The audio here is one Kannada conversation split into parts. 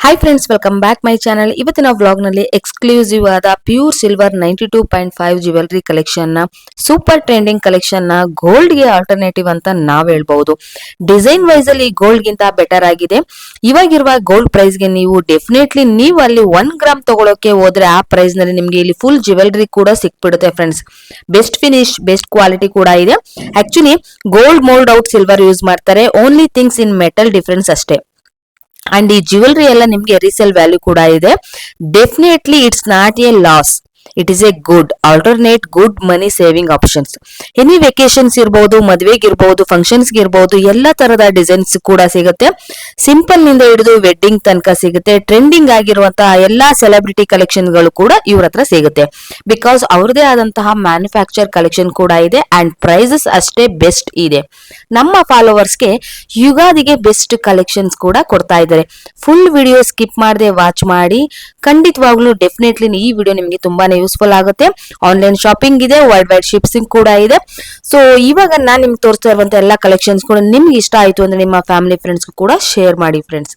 Hi friends, welcome back my channel. ಇವತ್ತಿನ ವ್ಲಾಗ್ ನಲ್ಲಿ ಎಕ್ಸ್ಕ್ಲೂಸಿವ್ ಆದ ಪ್ಯೂರ್ ಸಿಲ್ವರ್ 92.5 ಜ್ಯುವೆಲರಿ ಕಲೆಕ್ಷನ್ ನ ಸೂಪರ್ ಟ್ರೆಂಡಿಂಗ್ ಕಲೆಕ್ಷನ್ ನ ಗೋಲ್ಡ್ ಗೆ ಆಲ್ಟರ್ನೇಟಿವ್ ಅಂತ ನಾವ್ ಹೇಳ್ಬಹುದು. ಡಿಸೈನ್ ವೈಸ್ ಅಲ್ಲಿ ಗೋಲ್ಡ್ ಗಿಂತ ಬೆಟರ್ ಆಗಿದೆ. ಇವಾಗಿರುವ ಗೋಲ್ಡ್ ಪ್ರೈಸ್ ಗೆ ನೀವು ಡೆಫಿನೆಟ್ಲಿ ನೀವು ಅಲ್ಲಿ 1 ಗ್ರಾಮ್ ತಗೊಳಕ್ಕೆ ಹೋದ್ರೆ ಆ ಪ್ರೈಸ್ ನಲ್ಲಿ ನಿಮ್ಗೆ ಇಲ್ಲಿ ಫುಲ್ ಜ್ಯುವೆಲರಿ ಕೂಡ ಸಿಕ್ಬಿಡುತ್ತೆ friends. Best finish, best quality ಕೂಡ ಇದೆ. Actually gold mould out silver use ಮಾಡ್ತಾರೆ. Only things in metal difference ಅಷ್ಟೇ. ಅಂಡ್ ಈ ಜ್ಯುವೆಲರಿ ಎಲ್ಲ ನಿಮ್ಗೆ ರೀಸೇಲ್ ವ್ಯಾಲ್ಯೂ ಕೂಡ ಇದೆ. Definitely it's not a loss. It is a good alternate, good money saving options. Any vacations ಇರಬಹುದು, ಮದುವೆಗೆ ಇರಬಹುದು, ಫಂಕ್ಷನ್ಸ್ ಇರಬಹುದು, ಎಲ್ಲ ತರದ ಡಿಸೈನ್ಸ್ ಕೂಡ ಸಿಗುತ್ತೆ. ಸಿಂಪಲ್ ನಿಂದ ಹಿಡಿದು ವೆಡ್ಡಿಂಗ್ ತನಕ ಸಿಗುತ್ತೆ. ಟ್ರೆಂಡಿಂಗ್ ಆಗಿರುವಂತಹ ಎಲ್ಲಾ ಸೆಲೆಬ್ರಿಟಿ ಕಲೆಕ್ಷನ್ ಗಳು ಕೂಡ ಇವ್ರ ಹತ್ರ ಸಿಗುತ್ತೆ. ಬಿಕಾಸ್ ಅವ್ರದೇ ಆದಂತಹ ಮ್ಯಾನುಫ್ಯಾಕ್ಚರ್ ಕಲೆಕ್ಷನ್ ಕೂಡ ಇದೆ ಅಂಡ್ ಪ್ರೈಸಸ್ ಅಷ್ಟೇ ಬೆಸ್ಟ್ ಇದೆ. ನಮ್ಮ ಫಾಲೋವರ್ಸ್ಗೆ ಯುಗಾದಿಗೆ ಬೆಸ್ಟ್ ಕಲೆಕ್ಷನ್ಸ್ ಕೂಡ ಕೊಡ್ತಾ ಇದ್ದಾರೆ. ಫುಲ್ ವಿಡಿಯೋ ಸ್ಕಿಪ್ ಮಾಡದೆ ವಾಚ್ ಮಾಡಿ. ಖಂಡಿತವಾಗ್ಲೂ ಡೆಫಿನೆಟ್ಲಿ ಈ ವಿಡಿಯೋ ನಿಮಗೆ ತುಂಬಾನೇ ಯೂಸ್ಫುಲ್ ಆಗುತ್ತೆ. ಆನ್ಲೈನ್ ಶಾಪಿಂಗ್ ಇದೆ, ವರ್ಲ್ಡ್ ವೈಡ್ ಶಿಪ್ಪಿಂಗ್ ಕೂಡ ಇದೆ. ಸೊ ಇವಾಗ ನಾನು ನಿಮ್ಗೆ ತೋರಿಸ್ತಾ ಇರುವಂತ ಎಲ್ಲಾ ಕಲೆಕ್ಷನ್ಸ್ ಕೂಡ ನಿಮ್ಗೆ ಇಷ್ಟ ಆಯ್ತು ಅಂದ್ರೆ ನಿಮ್ಮ ಫ್ಯಾಮಿಲಿ ಫ್ರೆಂಡ್ಸ್ ಕೂಡ ಶೇರ್ ಮಾಡಿ ಫ್ರೆಂಡ್ಸ್.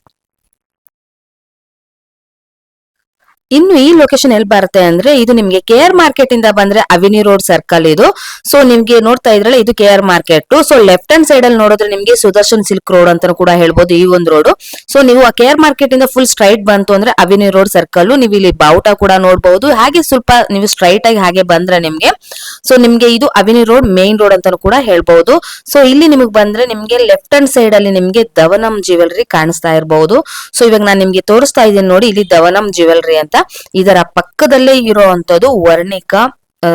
ಇನ್ನು ಈ ಲೊಕೇಶನ್ ಎಲ್ಲಿ ಬರುತ್ತೆ ಅಂದ್ರೆ, ಇದು ನಿಮ್ಗೆ KR ಮಾರ್ಕೆಟ್ ಇಂದ ಬಂದ್ರೆ ಅವೆನ್ಯೂ ರೋಡ್ ಸರ್ಕಲ್ ಇದು. ಸೊ ನಿಮ್ಗೆ ನೋಡ್ತಾ ಇದ್ರಲ್ಲ, ಇದು KR market. So left hand side ಅಲ್ಲಿ ನೋಡಿದ್ರೆ ನಿಮ್ಗೆ ಸುದರ್ಶನ್ ಸಿಲ್ಕ್ ರೋಡ್ ಅಂತ ಕೂಡ ಹೇಳ್ಬೋದು, ಈ ಒಂದು ರೋಡ್. ಸೊ ನೀವು ಆ KR ಮಾರ್ಕೆಟ್ ಇಂದ ಫುಲ್ ಸ್ಟ್ರೈಟ್ ಬಂತು ಅಂದ್ರೆ ಅವೆನ್ಯೂ ರೋಡ್ ಸರ್ಕಲ್. ನೀವು ಇಲ್ಲಿ ಬಾವುಟ ಕೂಡ ನೋಡಬಹುದು. ಹಾಗೆ ಸ್ವಲ್ಪ ನೀವು ಸ್ಟ್ರೈಟ್ ಆಗಿ ಹಾಗೆ ಬಂದ್ರೆ ನಿಮ್ಗೆ ಇದು ಅವೆನ್ಯೂ ರೋಡ್ ಮೇನ್ ರೋಡ್ ಅಂತ ಕೂಡ ಹೇಳ್ಬಹುದು. ಸೊ ಇಲ್ಲಿ ನಿಮಗೆ ಬಂದ್ರೆ ನಿಮ್ಗೆ ಲೆಫ್ಟ್ ಹ್ಯಾಂಡ್ ಸೈಡ್ ಅಲ್ಲಿ ನಿಮ್ಗೆ ದವನಂ ಜ್ಯುವೆಲರಿ ಕಾಣಿಸ್ತಾ ಇರಬಹುದು. ಸೊ ಇವಾಗ ನಾನು ನಿಮ್ಗೆ ತೋರಿಸ್ತಾ ಇದ್ದೀನಿ ನೋಡಿ, ಇಲ್ಲಿ ದವನಂ ಜ್ಯುವೆಲರಿ ಅಂತ. ಇದರ ಪಕ್ಕದಲ್ಲೇ ಇರುವಂತದ್ದು Varnika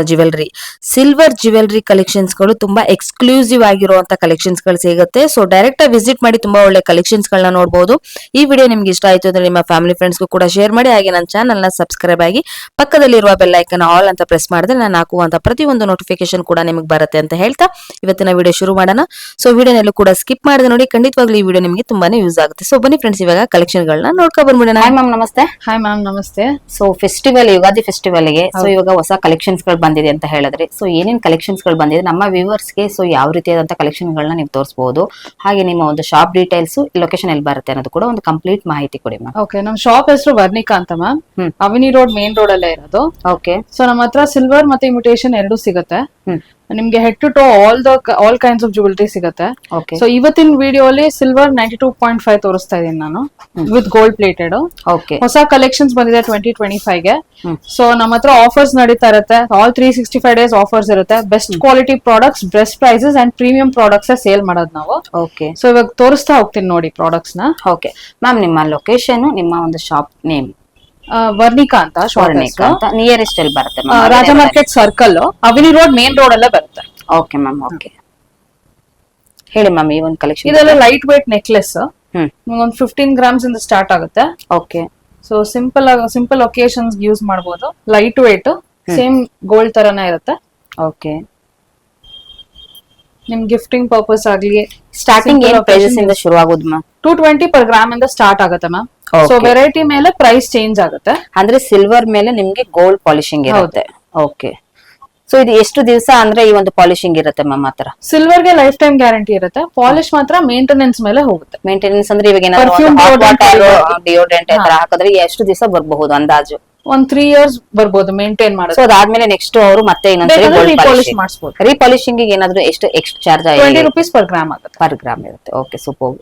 jewellery. Silver jewellery collections ಗಳು ತುಂಬಾ ಎಕ್ಸ್ಕ್ಲೂಸಿವ್ ಆಗಿರುವಂತ ಕಲೆಕ್ಷನ್ಸ್ ಗಳು ಸಿಗುತ್ತೆ. ಸೊ ಡೈರೆಕ್ಟ್ ಆಗಿ ವಿಸಿಟ್ ಮಾಡಿ ತುಂಬಾ ಒಳ್ಳೆ ಕಲೆಕ್ಷನ್ಸ್ ಗಳನ್ನ ನೋಡಬಹುದು. ಈ ವಿಡಿಯೋ ನಿಮ್ಗೆ ಇಷ್ಟ ಆಯ್ತು ಅಂದ್ರೆ ನಿಮ್ಮ ಫ್ಯಾಮಿಲಿ ಫ್ರೆಂಡ್ಸ್ ಕೂಡ ಶೇರ್ ಮಾಡಿ. ಹಾಗೆ ನನ್ನ ಚಾನಲ್ ನ ಸಬ್ಸ್ಕ್ರೈಬ್ ಆಗಿ ಪಕ್ಕದಲ್ಲಿರುವ ಬೆಲ್ ಐಕನ್ ಆಲ್ ಅಂತ ಪ್ರೆಸ್ ಮಾಡಿದ್ರೆ ನಾನು ಹಾಕುವಂತ ಪ್ರತಿಯೊಂದು ನೋಟಿಫಿಕೇಶನ್ ಕೂಡ ನಿಮಗೆ ಬರುತ್ತೆ ಅಂತ ಹೇಳ್ತಾ ಇವತ್ತಿನ ವಿಡಿಯೋ ಶುರು ಮಾಡೋಣ. ಸೊ ವಿಡಿಯೋನೆಲ್ಲೂ ಕೂಡ ಸ್ಕಿಪ್ ಮಾಡಿದೆ ನೋಡಿ. ಖಂಡಿತವಾಗ್ಲೂ ಈ ವಿಡಿಯೋ ನಿಮಗೆ ತುಂಬಾನೇ ಯೂಸ್ ಆಗುತ್ತೆ. ಸೊ ಬನ್ನಿ ಫ್ರೆಂಡ್ಸ್, ಇವಾಗ ಕಲೆಕ್ಷನ್ ಗಳನ್ನ ನೋಡ್ಕೊ ಬಂದ್ಬಿಡೋಣ. ಹಾಯ್ ಮ್ಯಾಮ್, ನಮಸ್ತೆ. ಹಾಯ್ ಮ್ಯಾಮ್, ನಮಸ್ತೆ. ಸೊ ಫೆಸ್ಟಿವಲ್, ಯುಗಾದಿ ಫೆಸ್ಟಿವಲ್ ಗೆ ಸೊ ಇವಾಗ ಹೊಸ ಕಲೆಕ್ಷನ್ಸ್ ಗಳು ಬಂದಿದೆ ಅಂತ ಹೇಳಿದ್ರೆ, ಸೊ ಏನೇನ್ ಕಲೆಕ್ಷನ್ಸ್ ಗಳು ಬಂದಿದೆ ನಮ್ಮ ವ್ಯೂವರ್ಸ್ ಗೆ, ಸೊ ಯಾವ ರೀತಿಯಾದಂತ ಕಲೆಕ್ಷನ್ ಗಳನ್ನ ನೀವು ತೋರಿಸಬಹುದು, ಹಾಗೆ ನಿಮ್ಮ ಒಂದು ಶಾಪ್ ಡೀಟೇಲ್ಸ್, ಲೊಕೇಶನ್ ಎಲ್ಲಿ ಬರುತ್ತೆ ಅನ್ನೋದು ಕೂಡ ಒಂದು ಕಂಪ್ಲೀಟ್ ಮಾಹಿತಿ ಕೊಡಿ ಮ್ಯಾಮ್. ಓಕೆ, ನಮ್ ಶಾಪ್ ಹೆಸರು ವರ್ಣಿಕಾ ಅಂತ ma'am. Avenue road main road ಅಲ್ಲೇ ಇರೋದು. ಓಕೆ. ಸೊ ನಮ್ಮ ಹತ್ರ ಸಿಲ್ವರ್ ಮತ್ತೆ ಇಮಿಟೇಷನ್ ಎರಡು ಸಿಗುತ್ತೆ. ನಿಮ್ಗೆ head to toe all kinds of jewellery ಸಿಗುತ್ತೆ. ಸೊ ಇವತ್ತಿನ ವಿಡಿಯೋ ಅಲ್ಲಿ ಸಿಲ್ವರ್ 92.5 ತೋರಿಸ್ತಾ ಇದೀನಿ ನಾನು, ವಿತ್ ಗೋಲ್ಡ್ ಪ್ಲೇಟೆಡ್. ಹೊಸ ಕಲೆಕ್ಷನ್ಸ್ ಬಂದಿದೆ 2025 ಗೆ. ಸೊ ನಮ್ಮ ಹತ್ರ ಆಫರ್ಸ್ ನಡೀತಾ ಇರುತ್ತೆ. ಆಲ್ 365 ಡೇಸ್ ಆಫರ್ಸ್ ಇರುತ್ತೆ. Best quality products, best prices and premium products sale ಮಾಡೋದು ನಾವು. ಓಕೆ. ಸೊ ಇವಾಗ ತೋರಿಸ್ತಾ ಹೋಗ್ತೀನಿ ನೋಡಿ ಪ್ರಾಡಕ್ಟ್ಸ್ ನ. ಓಕೆ ಮ್ಯಾಮ್, ನಿಮ್ಮ ಲೊಕೇಶನ್, ನಿಮ್ಮ ಒಂದು ಶಾಪ್ ನೇಮ್? ವರ್ಣಿಕಾ ಅಂತ. ವರ್ಣಿಕಾ ಅಂತ. ನಿಯರೆಸ್ಟ್ ಎಲ್ಲಿ ಬರುತ್ತೆ? Raja market circle, avenue road main road ಅಲ್ಲೇ ಬರುತ್ತೆ. Okay ma'am. ಓಕೆ, ಹೇಳಿ ಮ್ಯಾಮ್ ಈ ಒಂದು ಕಲೆಕ್ಷನ್. ಇದೆಲ್ಲ ಲೈಟ್ ವೇಟ್ ನೆಕ್ಲೆಸ್. ಒಂದು 15 ಗ್ರಾಮ್ಸ್ ಇಂದ ಸ್ಟಾರ್ಟ್ ಆಗುತ್ತೆ. Okay. So simple occasions use ಮಾಡಬಹುದು. ಲೈಟ್ ವೇಟ್, ಸೇಮ್ ಗೋಲ್ಡ್ ತರನೇ ಇರುತ್ತೆ. ಓಕೆ. ನಿಮ್ ಗಿಫ್ಟಿಂಗ್ ಪರ್ಪಸ್ ಆಗ್ಲಿ. ಸ್ಟಾರ್ಟಿಂಗ್ ಏನು ಪ್ರೈಸಸ್ ಇಂದ ಶುರು ಆಗೋದು ಮ್ಯಾಮ್? 220 per ಗ್ರಾಮ್ ಇಂದ ಸ್ಟಾರ್ಟ್ ಆಗುತ್ತೆ ಮ್ಯಾಮ್. ಸೊ ವೆರೈಟಿ ಮೇಲೆ ಪ್ರೈಸ್ ಚೇಂಜ್ ಆಗುತ್ತೆ. ಅಂದ್ರೆ ಸಿಲ್ವರ್ ಮೇಲೆ ನಿಮ್ಗೆ ಗೋಲ್ಡ್ ಪಾಲಿಶಿಂಗ್ ಇರುತ್ತೆ. ಓಕೆ. ಸೊ ಇದು ಎಷ್ಟು ದಿವಸ ಅಂದ್ರೆ ಈ ಒಂದು ಪಾಲಿಶಿಂಗ್ ಇರುತ್ತೆ ಮ್ಯಾಮ್ ಹತ್ರ? ಸಿಲ್ವರ್ ಗೆ ಲೈಫ್ ಟೈಮ್ ಗ್ಯಾರಂಟಿ ಇರುತ್ತೆ. ಪಾಲಿಶ್ ಮಾತ್ರ ಮೇಂಟೆನೆನ್ಸ್ ಮೇಲೆ ಹೋಗುತ್ತೆ. ಮೇಂಟೆನೆನ್ಸ್ ಅಂದ್ರೆ ಇವಾಗ ಡಿಯೋಡ್ರೆಂಟ್ ಹಾಕಿದ್ರೆ ಎಷ್ಟು ದಿವಸ ಬರಬಹುದು ಅಂದಾಜು? ಒಂದ್ 3 years ಬರ್ಬೋದು ಮೇಂಟೈನ್ ಮಾಡೋದು. ಸೊ ಅದಾದ್ಮೇಲೆ ನೆಕ್ಸ್ಟ್ ಅವರು ಮತ್ತೆ ಇನ್ನೊಂದ್ಸರಿ ಪಾಲಿಶ್ ಮಾಡಿಸಬಹುದು. ರೀಪಾಲಿಶಿಂಗ್ ಏನಾದ್ರು ಎಷ್ಟು extra charge? 20 rupees per gram ಆಗುತ್ತೆ. ಪರ್ ಗ್ರಾಮ್ ಇರುತ್ತೆ. Okay, super.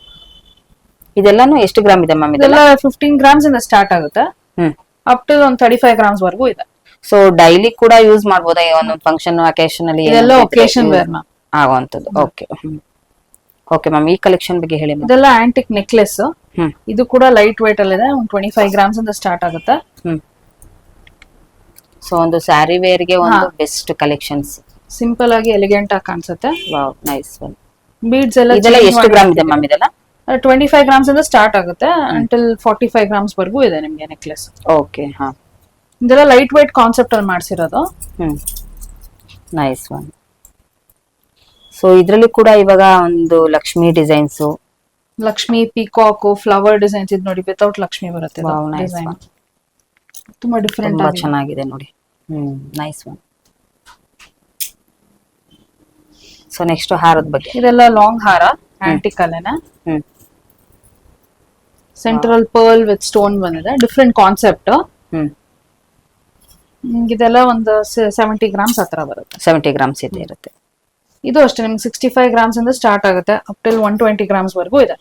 ಇದೆಲ್ಲಾನು ಎಷ್ಟು ಗ್ರಾಮ್ ಇದೆ ಮ್ಯಾಮ್? ಇದೆಲ್ಲ 15 ಗ್ರಾಮ್ಸ್ ಇಂದ ಸ್ಟಾರ್ಟ್ ಆಗುತ್ತೆ. ಅಪ್ ಟು ಒಂದು 35 ಗ್ರಾಮ್ಸ್ ವರೆಗೂ ಇದೆ. ಸೊ ಡೈಲಿ ಕೂಡ ಯೂಸ್ ಮಾಡಬಹುದಾ? ಒಂದು ಫಂಕ್ಷನ್, ಅಕೇಶನ್ ಅಲ್ಲಿ ಇದೆಲ್ಲ ಒಕೇಶನ್ ವೇರ್ ಮ್ಯಾಮ್ ಆಗುವಂತದ್ದು. ಓಕೆ. ಓಕೆ ಮ್ಯಾಮ್, ಈ ಕಲೆಕ್ಷನ್ ಬಗ್ಗೆ ಹೇಳಿ. ಇದೆಲ್ಲ ಆಂಟಿಕ್ ನೆಕ್ಲೆಸ್. ಇದು ಕೂಡ ಲೈಟ್ ವೇಟ್ ಅಲ್ಲಿ ಇದೆ. ಒಂದು 25 ಗ್ರಾಮ್ಸ್ ಇಂದ ಸ್ಟಾರ್ಟ್ ಆಗುತ್ತೆ. ಸೊ ಒಂದು ಸ್ಯಾರಿ ವೇರ್ ಗೆ ಒಂದು ಬೆಸ್ಟ್ ಕಲೆಕ್ಷನ್ಸ್. ಸಿಂಪಲ್ ಆಗಿ ಎಲಿಗೆಂಟ್ ಆಗಿ ಕಾಣಿಸುತ್ತೆ. Wow, nice one. ಬೀಡ್ಸ್ ಎಲ್ಲ ಇದೆಲ್ಲ ಎಷ್ಟು ಗ್ರಾಮ್ ಇದೆ ಮ್ಯಾಮ್? ಇದೆಲ್ಲ 25 ಗ್ರಾಮ್ಸ್ ಇಂದ ಸ್ಟಾರ್ಟ್ ಆಗುತ್ತೆ ಅಂಟಿಲ್ 45 ಗ್ರಾಮ್ಸ್ ವರೆಗೂ ಇದೆ ನಿಮ್ಗೆ ನೆಕ್ಲೆಸ್. ಓಕೆ. ಹಾ, ಇದೆಲ್ಲ ಲೈಟ್ ವೇಟ್ ಕಾನ್ಸೆಪ್ಟ್ ಅಲ್ಲಿ ಮಾಡಿಸಿರೋದು. Nice one. ಸೊ ಇದ್ರಲ್ಲಿ ಕೂಡ ಇವಾಗ ಒಂದು Lakshmi designs, Lakshmi, peacock, flower designs. ಇದು ನೋಡಿ, ವಿತೌಟ್ ಲಕ್ಷ್ಮಿ ಬರುತ್ತೆ. ತುಂಬಾ ಡಿಫರೆಂಟ್, ತುಂಬಾ ಚೆನ್ನಾಗಿದೆ ನೋಡಿ. Nice one. ಸೊ ನೆಕ್ಸ್ಟ್ ಹಾರದ ಬಗ್ಗೆ. ಇದೆಲ್ಲ ಲಾಂಗ್ ಹಾರ, ಆಂಟಿಕ್ ಅಲ್ಲೇನ. ಸೆಂಟ್ರಲ್ ಪರ್ಲ್ ವಿತ್ ಸ್ಟೋನ್ ಬಂದಿದೆ, ಡಿಫ್ರೆಂಟ್ ಕಾನ್ಸೆಪ್ಟ್. ಹ್ಮ್ ಇದೆಲ್ಲ ಒಂದು 70 ಗ್ರಾಮ್ಸ್ ಹತ್ರ ಬರುತ್ತೆ. 70 ಗ್ರಾಮ್ಸ್ ಇದೆ ಇರುತ್ತೆ. ಇದು ಅಷ್ಟೇ ನಿಮ್ಗೆ 65 ಗ್ರಾಮ್ಸ್ ಇಂದ ಸ್ಟಾರ್ಟ್ ಆಗುತ್ತೆ, ಅಪ್ ಟಿಲ್ 120 ಗ್ರಾಮ್ಸ್ ವರೆಗೂ ಇದೆ.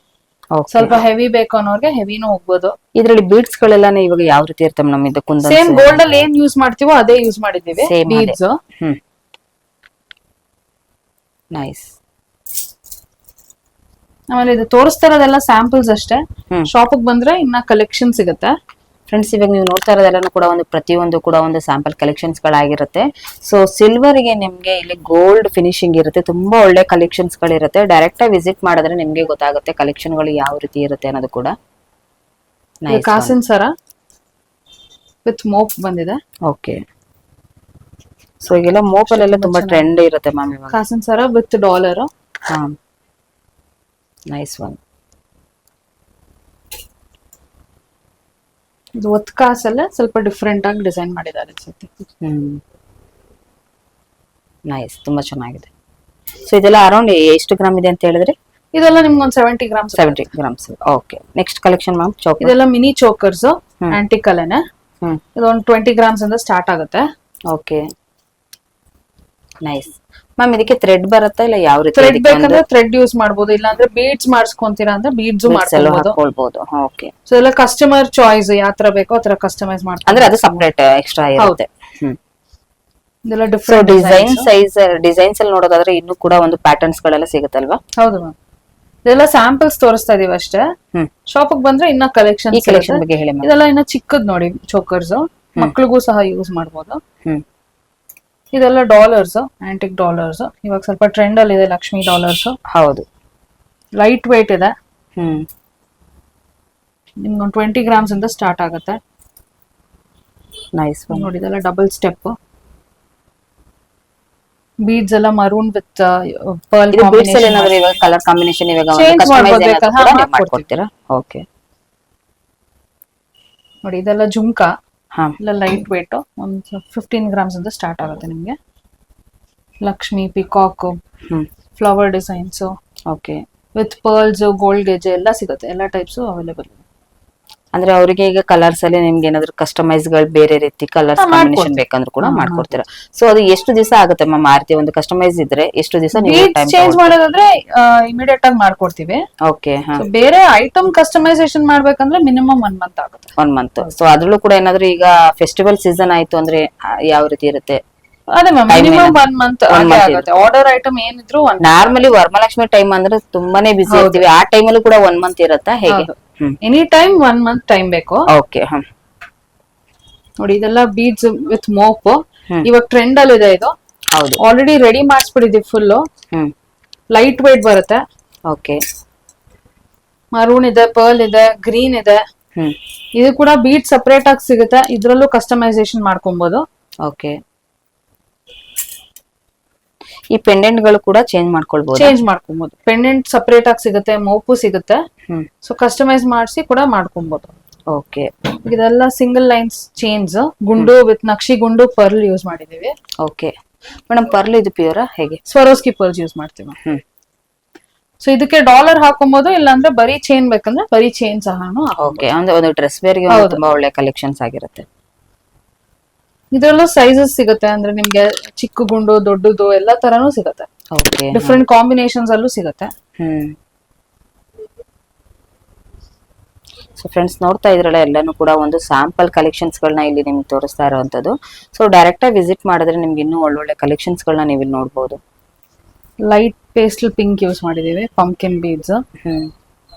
Okay. ಸ್ವಲ್ಪ ಹೆವಿ ಬೇಕು ಅನ್ನೋರ್ಗೆ ಹೆವಿನೂ ಹೋಗ್ಬೋದು. ಇದ್ರಲ್ಲಿ ಬೀಡ್ಸ್ ಗಳೆಲ್ಲಾನು ಇವಾಗ ಯಾವ ರೀತಿ ಇರ್ತವೆ ನಮ್ ಇದು ಕುಂದನ್ ಸೇಮ್ ಗೋಲ್ಡ್ ಅಲ್ಲಿ ಏನ್ ಯೂಸ್ ಮಾಡ್ತೀವೋ ಅದೇ ಯೂಸ್ ಮಾಡಿದೀವಿ Same ಅದೇ. ಬೀಡ್ಸ್. ಹ್ಮ್ ನೈಸ್. ಆಮೇಲೆ ಇದು ತೋರಿಸ್ತಾ ಇರೋದೆಲ್ಲ ಸ್ಯಾಂಪಲ್ಸ್ ಅಷ್ಟೇ. ಹ್ಮ್. ಶಾಪಿಗೆ ಬಂದ್ರೆ ಇನ್ನ ಕಲೆಕ್ಷನ್ ಸಿಗುತ್ತೆ. ಫ್ರೆಂಡ್ಸ್ ಇವಾಗ ನೀವು ನೋಡ್ತಾ ಇರೋದೆಲ್ಲನೂ ಕೂಡ ಒಂದು ಪ್ರತಿಯೊಂದು ಕೂಡ ಒಂದು ಸ್ಯಾಂಪಲ್ ಕಲೆಕ್ಷನ್ಸ್ ಗಳಾಗಿರುತ್ತೆ. ಸೊ ಸಿಲ್ವರ್ ಗೆ ನಿಮ್ಗೆ ಇಲ್ಲಿ ಗೋಲ್ಡ್ ಫಿನಿಶಿಂಗ್ ಇರುತ್ತೆ, ತುಂಬಾ ಒಳ್ಳೆ ಕಲೆಕ್ಷನ್ಸ್ ಗಳಿರುತ್ತೆ. ಡೈರೆಕ್ಟ್ ಆಗಿ ವಿಸಿಟ್ ಮಾಡಿದ್ರೆ ನಿಮ್ಗೆ ಗೊತ್ತಾಗುತ್ತೆ ಕಲೆಕ್ಷನ್ ಗಳು ಯಾವ ರೀತಿ ಇರುತ್ತೆ ಅನ್ನೋದು ಕೂಡ. ಇದು ಕಾಸಿನ ಸರ ವಿತ್ ಮೋಪ್ ಬಂದಿದೆ. ಓಕೆ. ಸೊ ಈಗೆಲ್ಲ ಮೋಪಲ್ಲೆಲ್ಲ ತುಂಬಾ ಟ್ರೆಂಡ್ ಇರುತ್ತೆ ಮ್ಯಾಮ್ ಇವಾಗ. ಕಾಸಿನ ಸರ ವಿತ್ ಡಾಲರ್. ಹಾ ನೈಸ್ ಒನ್. ಇದು ಒತ್ತು ಕಾಸಲ್ಲೇ ಸ್ವಲ್ಪ ಡಿಫ್ರೆಂಟ್ ಆಗಿ ಡಿಸೈನ್ ಮಾಡಿದ್ದಾರೆ ಅನ್ಸುತ್ತೆ. ನೈಸ್, ತುಂಬಾ ಚೆನ್ನಾಗಿದೆ. ಸೊ ಇದೆಲ್ಲ ಅರೌಂಡ್ ಎಷ್ಟು ಗ್ರಾಮ್ ಇದೆ ಅಂತ ಹೇಳಿದ್ರಿ? ಇದೆಲ್ಲ ನಿಮ್ಗೆ ಒಂದು 70 grams. 70 grams. Okay. Next collection ma'am ಚೋಕ್. ಇದೆಲ್ಲ ಮಿನಿ ಚೋಕರ್ಸ್ ಆಂಟಿಕ್ ಅಲ್ಲೇನೆ. ಇದು ಒಂದು 20 ಗ್ರಾಮ್ಸ್ ಇಂದ ಸ್ಟಾರ್ಟ್ ಆಗುತ್ತೆ. Okay nice. ಮ್ಯಾಮ್ ಇದಕ್ಕೆ ಥ್ರೆಡ್ ಬರುತ್ತಾ ಇಲ್ಲ ಯಾವ ರೀತಿ? ಥ್ರೆಡ್ ಬೇಕಂದ್ರೆ ಥ್ರೆಡ್ ಯೂಸ್ ಮಾಡಬಹುದು, ಇಲ್ಲ ಅಂದ್ರೆ ಬೀಡ್ಸ್ ಮಾಡಿಸ್ಕೊಂತೀರಾ ಅಂದ್ರೆ ಬೀಡ್ಸ್ ಮಾಡ್ಕೊಳ್ಬಹುದು. ಓಕೆ. ಸೊ ಎಲ್ಲ ಕಸ್ಟಮರ್ ಚಾಯ್ಸ್, ಯಾವ ತರ ಬೇಕೋ ಆ ತರ ಕಸ್ಟಮೈಸ್ ಮಾಡ್ತಾರೆ. ಅಂದ್ರೆ ಅದು ಸಪರೇಟ್ ಎಕ್ಸ್ಟ್ರಾ ಇರುತ್ತೆ. ಇದೆಲ್ಲ ಸೊ ಡಿಫ್ರೆಂಟ್ ಡಿಸೈನ್ಸ್ ಅಲ್ಲಿ ನೋಡೋದಾದ್ರೆ ಇನ್ನೂ ಕೂಡ ಒಂದು ಪ್ಯಾಟರ್ನ್ಸ್ ಗಳೆಲ್ಲ ಸಿಗುತ್ತಲ್ವಾ? ಹೌದು ಮ್ಯಾಮ್. ಇದೆಲ್ಲ ಸ್ಯಾಂಪಲ್ಸ್ ತೋರಿಸ್ತಾ ಇದೀವಿ ಅಷ್ಟೇ. ಶಾಪಿಗೆ ಬಂದ್ರೆ ಇನ್ನ ಕಲೆಕ್ಷನ್. ಈ ಕಲೆಕ್ಷನ್ ಬಗ್ಗೆ ಹೇಳಿ ಮ್ಯಾಮ್. ಇದೆಲ್ಲ ಇನ್ನ ಚಿಕ್ಕದ್ ನೋಡಿ ಚೋಕರ್ಸ್, ಮಕ್ಳಿಗೂ ಸಹ ಯೂಸ್ ಮಾಡಬಹುದು. ಇದೆಲ್ಲ ಡಾಲರ್ಸ್, ಆಂಟಿಕ್ ಡಾಲರ್ಸ್. ಇವಾಗ ಸ್ವಲ್ಪ ಟ್ರೆಂಡ್ ಅಲ್ಲಿ ಇದೆ ಲಕ್ಷ್ಮಿ ಡಾಲರ್ಸ್. ಹೌದು. ಲೈಟ್ ವೇಟ್ ಇದೆ. ನಿಮ್ಗೆ ಒಂದು 20 ಗ್ರಾಮ್ಸ್ ಇಂದ ಸ್ಟಾರ್ಟ್ ಆಗುತ್ತೆ. ನೈಸ್. ನೋಡಿ ಇದೆಲ್ಲ ಡಬಲ್ ಸ್ಟೆಪ್ ಬೀಡ್ಸ್ ಎಲ್ಲ ಮರೂನ್ ವಿತ್ ಪರ್ಲ್ ಕಾಂಬಿನೇಷನ್. ಏನಾದರೂ ಇವಾಗ ಕಲರ್ ಕಾಂಬಿನೇಷನ್ ಇವಾಗ ಕಸ್ಟಮೈಸ್ ಏನಾದರೂ ಮಾಡ್ಕೊಡ್ತೀರಾ? ಓಕೆ. ನೋಡಿ ಇದೆಲ್ಲ ಜುಮ್ಕಾ. ಹಾ. ಇಲ್ಲ ಲೈಟ್ ವೇಟ್, ಒಂದು 15 ಗ್ರಾಮ್ಸ್ ಇಂದ ಸ್ಟಾರ್ಟ್ ಆಗುತ್ತೆ ನಿಮ್ಗೆ. Lakshmi, peacock, flower designs. Okay. With pearls, gold ಗೆಜೆ ಎಲ್ಲ ಸಿಗುತ್ತೆ. ಎಲ್ಲ ಟೈಪ್ಸ್ ಅವೈಲೇಬಲ್ ಇದೆ. ಅಂದ್ರೆ ಅವರಿಗೆ ಈಗ ಕಲರ್ಸ್ ಅಲ್ಲಿ ನಿಮ್ಗೆ ಏನಾದ್ರು ಕಸ್ಟಮೈಸ್ ಗಳು ಬೇರೆ ರೀತಿ ಕಲರ್ಸ್ ಕಾಂಬಿನೇಷನ್ ಬೇಕಂದ್ರೂ ಕೂಡ ಮಾಡ್ಕೊಡ್ತೀರಾ? ಸೊ ಅದು ಎಷ್ಟು ದಿವಸ ಆಗುತ್ತೆ ಮ್ಯಾಮ್? ಆ ರೀತಿ ಒಂದು ಕಸ್ಟಮೈಸ್ ಇದ್ರೆ ಎಷ್ಟು ದಿವಸ ನೀವು ಟೈಮ್ ಚೇಂಜ್ ಮಾಡೋದಾದ್ರೆ ಇಮಿಡಿಯೇಟ್ ಆಗಿ ಮಾಡ್ಕೊಡ್ತೀವಿ. ಓಕೆ. ಬೇರೆ ಐಟಮ್ ಕಸ್ಟಮೈಸೇಷನ್ ಮಾಡ್ಬೇಕಂದ್ರೆ ಮಿನಿಮಮ್ 1 ಮಂತ್ ಆಗುತ್ತೆ. 1 ಮಂತ್. ಸೊ ಅದ್ರಲ್ಲೂ ಕೂಡ ಏನಾದ್ರು ಈಗ ಫೆಸ್ಟಿವಲ್ ಸೀಸನ್ ಆಯ್ತು ಅಂದ್ರೆ ಯಾವ ರೀತಿ ಇರುತ್ತೆ? ಅದೇ ಮ್ಯಾಮ್, ಮಿನಿಮಮ್ 1 ಮಂತ್ ಆಗುತ್ತೆ. ಆರ್ಡರ್ ಐಟಮ್ ಏನಿದ್ರು ನಾರ್ಮಲಿ ವರಮಹಾಲಕ್ಷ್ಮಿ ಟೈಮ್ ಅಂದ್ರೆ ತುಂಬಾನೇ ಬಿಸಿ ಇರ್ತೀವಿ, ಆ ಟೈಮಲ್ಲೂ ಕೂಡ 1 ಮಂತ್ ಇರುತ್ತಾ ಹೇಗೆ? ಎನಿ ಟೈಮ್ 1 ಮಂತ್ ಟೈಮ್ ಬೇಕು. ಓಕೆ. ನೋಡಿ ಇದೆಲ್ಲ ಬೀಡ್ಸ್ ವಿತ್ ಮೋಪ್. ಇವಾಗ ಟ್ರೆಂಡ್ ಅಲ್ಲಿ ಇದೆ ಇದು. ಹೌದು. ಆಲ್ರೆಡಿ ರೆಡಿ ಮಾಡಿಸ್ಬಿಟ್ಟಿದೀವಿ ಫುಲ್. ಲೈಟ್ ವೇಟ್ ಬರುತ್ತೆ. ಓಕೆ. ಮರೂನ್ ಇದೆ, ಪರ್ಲ್ ಇದೆ, ಗ್ರೀನ್ ಇದೆ. ಇದು ಕೂಡ ಬೀಡ್ ಸಪರೇಟ್ ಆಗಿ ಸಿಗುತ್ತೆ. ಇದ್ರಲ್ಲೂ ಕಸ್ಟಮೈಸೇಷನ್ ಮಾಡ್ಕೊಬಹುದು. ಓಕೆ. ಈ ಪೆಂಡೆಂಟ್ ಗಳು ಕೂಡ ಚೇಂಜ್ ಮಾಡ್ಕೊಳ್ಬಹುದು. ಪೆಂಡೆಂಟ್ ಸಪರೇಟ್ ಆಗಿ ಸಿಗುತ್ತೆ, ಮೋಪು ಸಿಗುತ್ತೆ. ಸೊ ಕಸ್ಟಮೈಸ್ ಮಾಡಿಸಿ ಕೂಡ ಮಾಡ್ಕೊಬಹುದು. ಓಕೆ. ಇದೆಲ್ಲ ಸಿಂಗಲ್ ಲೈನ್ಸ್ ಚೇನ್ಸ್, ಗುಂಡು ವಿತ್ ನಕ್ಷಿ ಗುಂಡು ಪರ್ಲ್ ಯೂಸ್ ಮಾಡಿದೀವಿ. Okay madam. ಪರ್ಲ್ ಇದು ಪ್ಯೂರ್ ಹೇಗೆ? ಸ್ವರೋಸ್ಕಿ ಪರ್ಲ್ಸ್ ಯೂಸ್ ಮಾಡ್ತೀವಿ. ಸೊ ಇದಕ್ಕೆ ಡಾಲರ್ ಹಾಕೊಬಹುದು, ಇಲ್ಲಾಂದ್ರೆ ಬರೀ ಚೈನ್ ಬೇಕಂದ್ರೆ ಬರೀ ಚೈನ್ ಸಹ. ಓಕೆ. ಒಂದು ಡ್ರೆಸ್ ವೇರ್ ಗೆ ತುಂಬಾ ಒಳ್ಳೆ ಕಲೆಕ್ಷನ್ಸ್ ಆಗಿರುತ್ತೆ. ಇದ್ರಲ್ಲೂ ಸೈಜಸ್ ಸಿಗುತ್ತೆ, ಅಂದ್ರೆ ನಿಮ್ಗೆ ಚಿಕ್ಕ ಗುಂಡು, ದೊಡ್ಡದು ಎಲ್ಲ ತರನು ಸಿಗುತ್ತೆ. ಓಕೆ. ಡಿಫ್ರೆಂಟ್ ಕಾಂಬಿನೇಷನ್ಸ್ ಅಲ್ಲೂ ಸಿಗುತ್ತೆ. ಸೊ ಫ್ರೆಂಡ್ಸ್ ನೋಡ್ತಾ ಇದ್ರಲ್ಲ, ಎಲ್ಲಾನು ಕೂಡ ಒಂದು ಸ್ಯಾಂಪಲ್ ಕಲೆಕ್ಷನ್ಸ್ ಗಳನ್ನ ಇಲ್ಲಿ ನಿಮ್ಗೆ ತೋರಿಸ್ತಾ ಇರುವಂತದ್ದು. ಸೊ ಡೈರೆಕ್ಟ್ ಆಗಿ ವಿಸಿಟ್ ಮಾಡಿದ್ರೆ ನಿಮ್ಗೆ ಇನ್ನೂ ಒಳ್ಳೊಳ್ಳೆ ಕಲೆಕ್ಷನ್ಸ್ ಗಳನ್ನ ನೀವು ಇಲ್ಲಿ ನೋಡಬಹುದು. ಲೈಟ್ ಪೇಸ್ಟಲ್ ಪಿಂಕ್ ಯೂಸ್ ಮಾಡಿದೀವಿ, ಪಂಪ್ಕಿನ್ ಬೀಡ್ಸ್.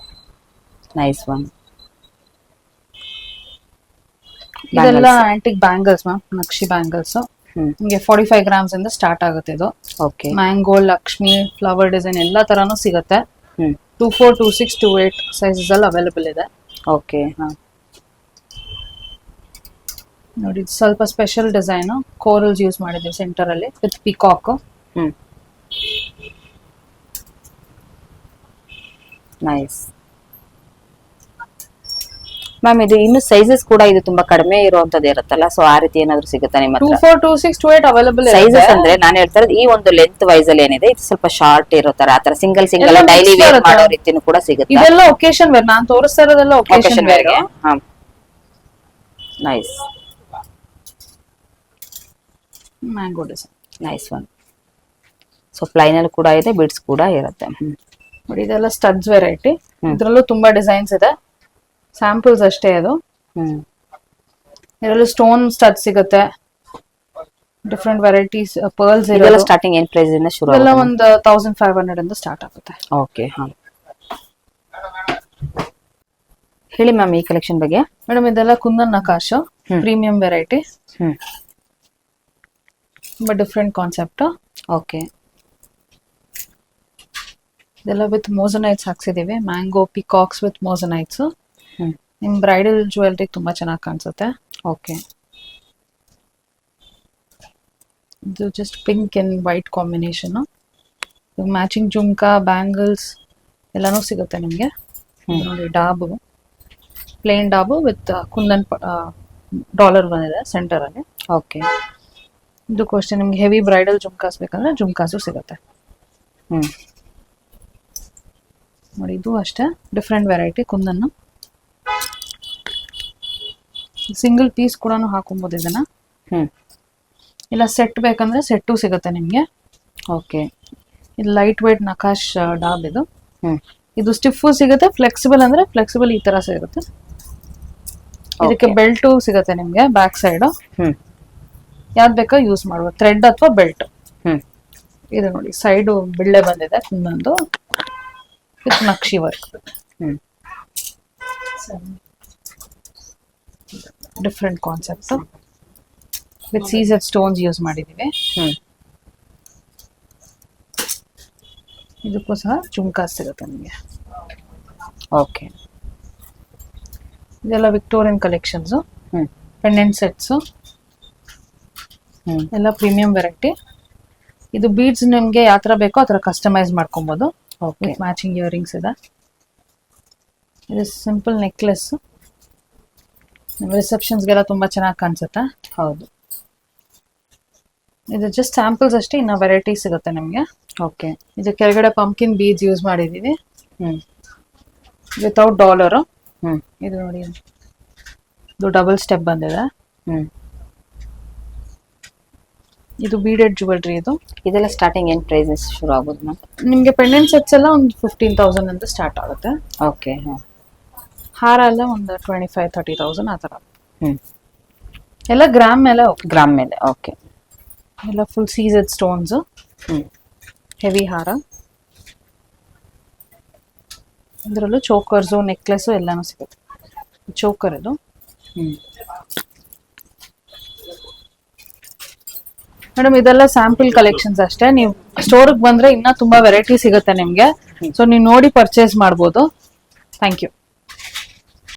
Nice one. ಇದೆಲ್ಲ antique bangles ma'am, Naqvi bangles. ನಿಮ್ಗೆ 45 ಗ್ರಾಮ್ಸ್ ಇಂದ ಸ್ಟಾರ್ಟ್ ಆಗುತ್ತೆ ಇದು. Okay. Mango, Lakshmi, flower design ಎಲ್ಲಾ ತರಾನು ಸಿಗುತ್ತೆ. 24, 26, 28 ಸೈಜಸ್ ಅಲ್ಲಿ ಅವೈಲೇಬಲ್ ಇದೆ. ಓಕೆ. ನೋಡಿ ಸ್ವಲ್ಪ ಸ್ಪೆಷಲ್ ಡಿಸೈನ್, ಕೋರಲ್ಸ್ ಯೂಸ್ ಮಾಡಿದೀವಿ ಸೆಂಟರ್ ಅಲ್ಲಿ ವಿತ್ ಪಿಕಾಕ್. ನೈಸ್. ಮ್ಯಾಮ್ ಇದು ಇನ್ನು ಸೈಜಸ್ ಕೂಡ ಇದು ತುಂಬಾ ಕಡಿಮೆ ಇರುವಂತದ್ದು ಇರುತ್ತಲ್ಲ, ಸೊ ಆ ರೀತಿ ಏನಾದ್ರು ಸಿಗುತ್ತಾ ನಿಮ್ಮ ಹತ್ರ? 24, 26, 28 ಅವೈಲೇಬಲ್ ಸೈಜಸ್ ಅಂದ್ರೆ ನಾನು ಹೇಳ್ತಾ ಇರೋದು ಈ ಒಂದು ಲೆಂತ್ ವೈಸ್ ಅಲ್ಲಿ ಏನಿದೆ ಇದು ಸ್ವಲ್ಪ ಶಾರ್ಟ್ ಇರೋ ತರ, ಆತರ ಸಿಂಗಲ್ ಎಲ್ಲ ಡೈಲಿ mix ವೇರ್ ಬರುತ್ತೆ. ಮಾಡೋ ರೀತಿನೂ ಕೂಡ ಸಿಗುತ್ತೆ. ಇದೆಲ್ಲ ಒಕೇಶನ್ ವೇರ್, ನಾನು ತೋರಿಸ್ತಾ ಇರೋದೆಲ್ಲ occasion wear. Nice mango design, nice one. So plain ಅಲ್ಲಿ ಕೂಡ ಇದೆ, ಬಿಡ್ಸ್ ಕೂಡ ಇರುತ್ತೆ. ನೋಡಿ ಇದೆಲ್ಲ ಸ್ಟಡ್ಸ್ ವೆರೈಟಿ. ಇದ್ರಲ್ಲೂ ತುಂಬಾ ಡಿಸೈನ್ಸ್ ಇದೆ, ಸ್ಯಾಂಪಲ್ಸ್ ಅಷ್ಟೇ ಅದು. ಇದರಲ್ಲೂ ಸ್ಟೋನ್ ಸ್ಟಡ್ ಸಿಗುತ್ತೆ, ಡಿಫ್ರೆಂಟ್ ವೆರೈಟೀಸ್, ಪರ್ಲ್ಸ್ ಇದೆಲ್ಲ ಸ್ಟಾರ್ಟಿಂಗ್ ಏನ್ ಪ್ರೈಸ್ ಇಂದ ಶುರು? ಎಲ್ಲ ಒಂದು 1500 ಇಂದ ಸ್ಟಾರ್ಟ್ ಆಗುತ್ತೆ. ಓಕೆ, ಹೇಳಿ ಮ್ಯಾಮ್ ಈ ಕಲೆಕ್ಷನ್ ಬಗ್ಗೆ. ಮೇಡಮ್ ಇದೆಲ್ಲ ಕುಂದನ್ ನಕಾಶ್, ಪ್ರೀಮಿಯಂ ವೆರೈಟಿ, ತುಂಬಾ ಡಿಫ್ರೆಂಟ್ ಕಾನ್ಸೆಪ್ಟ್. ಓಕೆ, ಇದೆಲ್ಲ ವಿತ್ ಮೋಸನೈಟ್ಸ್ ಹಾಕ್ಸಿದೀವಿ, ಮ್ಯಾಂಗೋ ಪಿಕಾಕ್ಸ್ ವಿತ್ ಮೋಸನೈಟ್ಸ್. ನಿಮ್ ಬ್ರೈಡಲ್ ಜ್ಯುವೆಲ್ರಿ ತುಂಬಾ ಚೆನ್ನಾಗಿ ಕಾಣಿಸುತ್ತೆ. ಓಕೆ, ಇದು just pink and white combination. Matching jhumka, bangles ಎಲ್ಲಾನು ಸಿಗುತ್ತೆ ನಿಮ್ಗೆ. ನೋಡಿ ಡಾಬು, ಪ್ಲೇನ್ ಡಾಬು ವಿತ್ ಕುಂದನ್ ಡಾಲರ್ ಬಂದಿದೆ ಸೆಂಟರ್ ಅಲ್ಲಿ. ಓಕೆ, ಇದಕ್ಕೂ ಅಷ್ಟೇ ನಿಮ್ಗೆ ಹೆವಿ ಬ್ರೈಡಲ್ ಜುಮ್ಕಾಸ್ ಬೇಕಂದ್ರೆ ಜುಮ್ಕಾಸು ಸಿಗುತ್ತೆ. ನೋಡಿ ಇದು ಅಷ್ಟೇ ಡಿಫ್ರೆಂಟ್ ವೆರೈಟಿ ಕುಂದನ್ನು. ಸಿಂಗಲ್ ಪೀಸ್ ಕೂಡ ಹಾಕೊಬಹುದು ಇದನ್ನ. ಇಲ್ಲ ಸೆಟ್ ಬೇಕಂದ್ರೆ ಸೆಟ್ಟು ಸಿಗುತ್ತೆ ನಿಮ್ಗೆ. ಓಕೆ, ಇದು ಲೈಟ್ ವೇಟ್ ನಕಾಶ್ ಡಾಬ್ ಇದು. ಇದು ಸ್ಟಿಫ್ ಸಿಗುತ್ತೆ, ಫ್ಲೆಕ್ಸಿಬಲ್ ಅಂದ್ರೆ ಫ್ಲೆಕ್ಸಿಬಲ್ ಈ ತರ ಸಿಗುತ್ತೆ. ಇದಕ್ಕೆ ಬೆಲ್ಟು ಸಿಗುತ್ತೆ ನಿಮ್ಗೆ ಬ್ಯಾಕ್ ಸೈಡ್. ಯಾವ್ದು ಬೇಕೋ ಯೂಸ್ ಮಾಡುವ, ಥ್ರೆಡ್ ಅಥವಾ ಬೆಲ್ಟ್. ಇದು ನೋಡಿ ಸೈಡು ಬಿಳ್ಳೆ ಬಂದಿದೆ ಕುಂದೊಂದು ವಿತ್ ನಕ್ಷಿ ವರ್ಕ್. ಡಿಫ್ರೆಂಟ್ ಕಾನ್ಸೆಪ್ಟ್ ವಿತ್ ಸೀಸೆಡ್ ಸ್ಟೋನ್ಸ್ ಯೂಸ್ ಮಾಡಿದೀವಿ. ಇದಕ್ಕೂ ಸಹ ಜುಮ್ಕಾಸ್ ಸಿಗುತ್ತೆ ನಿಮಗೆ. ಓಕೆ, ಇದೆಲ್ಲ ವಿಕ್ಟೋರಿಯನ್ ಕಲೆಕ್ಷನ್ಸ್, ಪೆಂಡೆಂಟ್ ಸೆಟ್ಸ್ ಎಲ್ಲ ಪ್ರೀಮಿಯಂ ವೆರೈಟಿ. ಇದು ಬೀಡ್ಸ್ ನಿಮ್ಗೆ ಯಾವ ತರ ಬೇಕೋ ಆ ತರ ಕಸ್ಟಮೈಸ್ ಮಾಡ್ಕೊಬಹುದು. ಮ್ಯಾಚಿಂಗ್ ಇಯರಿಂಗ್ಸ್ ಇದೆ. ಇದು ಸಿಂಪಲ್ ನೆಕ್ಲೆಸ್, ರಿಸೆಪ್ಷನ್ಸ್ಗೆಲ್ಲ ತುಂಬಾ ಚೆನ್ನಾಗಿ ಕಾಣಿಸುತ್ತೆ. ಹೌದು, ಇದು ಜಸ್ಟ್ ಸ್ಯಾಂಪಲ್ಸ್ ಅಷ್ಟೇ, ಇನ್ನ ವೆರೈಟಿ ಸಿಗುತ್ತೆ ನಿಮ್ಗೆ. ಓಕೆ, ಇದು ಕೆಳಗಡೆ ಪಂಪ್ಕಿನ್ ಬೀಡ್ಸ್ ಯೂಸ್ ಮಾಡಿದೀವಿ ವಿತೌಟ್ ಡಾಲರ್. ಇದು ನೋಡಿ ಇದು ಡಬಲ್ ಸ್ಟೆಪ್ ಬಂದಿದೆ. ಇದು ಬೀಡೆಡ್ ಜ್ಯುವೆಲ್ರಿ. ಇದು ಇದೆಲ್ಲ ಸ್ಟಾರ್ಟಿಂಗ್ ಏನ್ ಪ್ರೈಸಸ್ ಶುರು ಆಗೋದು ಮ್ಯಾಮ್? ನಿಮ್ಗೆ ಪೆಂಡೆಂಟ್ ಸೆಟ್ಸ್ ಎಲ್ಲ ಒಂದು 15,000 ಅಂತ ಸ್ಟಾರ್ಟ್ ಆಗುತ್ತೆ. ಓಕೆ, ಹಾರ ಎಲ್ಲ ಒಂದು 25,000-30,000 ಆ ತರ. ಎಲ್ಲ ಗ್ರಾಮ್ ಮೇಲೆ. ಗ್ರಾಮ್ ಮೇಲೆ. ಓಕೆ, ಎಲ್ಲ ಫುಲ್ ಸೀಸೆಡ್ ಸ್ಟೋನ್ಸ್, ಹೆವಿ ಹಾರ. ಇದರಲ್ಲೂ ಚೋಕರ್ಸು, ನೆಕ್ಲೆಸ್ ಎಲ್ಲಾನು ಸಿಗುತ್ತೆ. ಚೋಕರ್ ಇದು. ಮೇಡಮ್ ಇದೆಲ್ಲ ಸ್ಯಾಂಪಲ್ ಕಲೆಕ್ಷನ್ಸ್ ಅಷ್ಟೇ. ನೀವು ಸ್ಟೋರ್ಗೆ ಬಂದ್ರೆ ಇನ್ನ ತುಂಬಾ ವೆರೈಟಿ ಸಿಗುತ್ತೆ ನಿಮ್ಗೆ. ಸೊ ನೀವು ನೋಡಿ ಪರ್ಚೇಸ್ ಮಾಡ್ಬೋದು. Thank you.